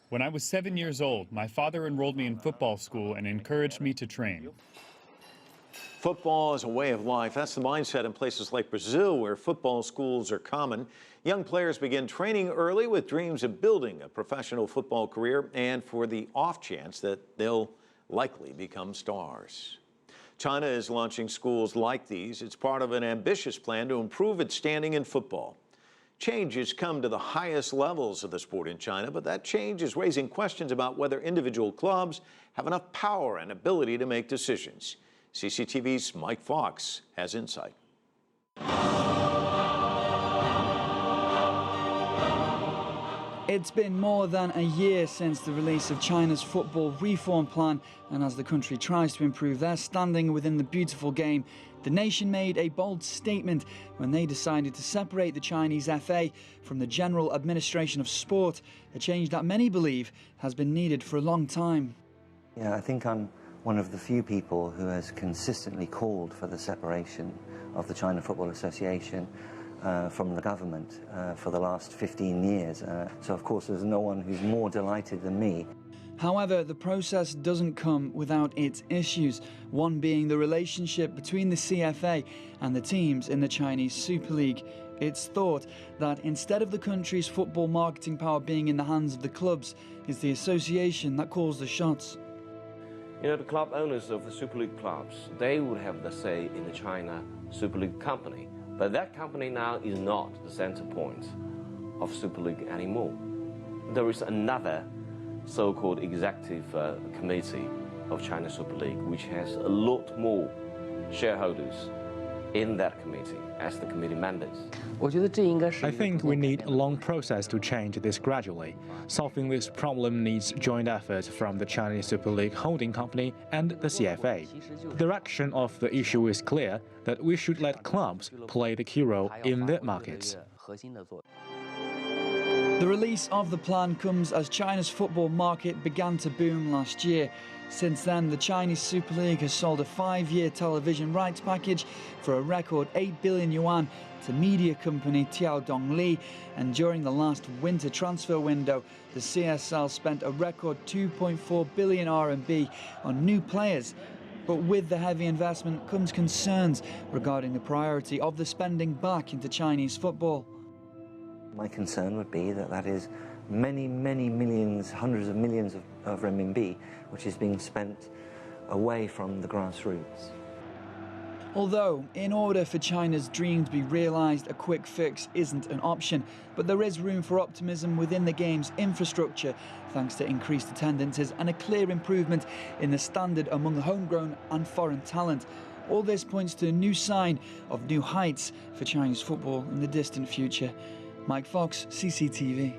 When I was 7 years old, my father enrolled me in football school and encouraged me to train. Football is a way of life. That's the mindset in places like Brazil, where football schools are common. Young players begin training early with dreams of building a professional football career and for the off chance that they'll likely become stars. China is launching schools like these. It's part of an ambitious plan to improve its standing in football. Change has come to the highest levels of the sport in China, but that change is raising questions about whether individual clubs have enough power and ability to make decisions. CCTV's Mike Fox has insight. It's been more than a year since the release of China's football reform plan, and as the country tries to improve their standing within the beautiful game, the nation made a bold statement when they decided to separate the Chinese FA from the General Administration of Sport, a change that many believe has been needed for a long time. Yeah, I think I'm one of the few people who has consistently called for the separation of the China Football Association from the government for the last 15 years. So of course there's no one who's more delighted than me. However, the process doesn't come without its issues, one being the relationship between the CFA and the teams in the Chinese Super League. It's thought that instead of the country's football marketing power being in the hands of the clubs, it's the association that calls the shots. You know, the club owners of the Super League clubs, they would have the say in the China Super League company. But that company now is not the center point of Super League anymore. There is another so-called executive committee of China Super League, which has a lot more shareholders in that committee as the committee mandates. I think we need a long process to change this gradually. Solving this problem needs joint effort from the Chinese Super League holding company and the CFA. The direction of the issue is clear, that we should let clubs play the key role in their markets. The release of the plan comes as China's football market began to boom last year. Since then, the Chinese Super League has sold a 5-year television rights package for a record 8 billion yuan to media company Tiaodong Li, and during the last winter transfer window, the CSL spent a record 2.4 billion RMB on new players. But with the heavy investment comes concerns regarding the priority of the spending back into Chinese football. My concern would be that that is many, many millions, hundreds of millions of renminbi, which is being spent away from the grassroots. Although, in order for China's dream to be realised, a quick fix isn't an option, but there is room for optimism within the game's infrastructure, thanks to increased attendances and a clear improvement in the standard among homegrown and foreign talent. All this points to a new sign of new heights for Chinese football in the distant future. Mike Fox, CCTV.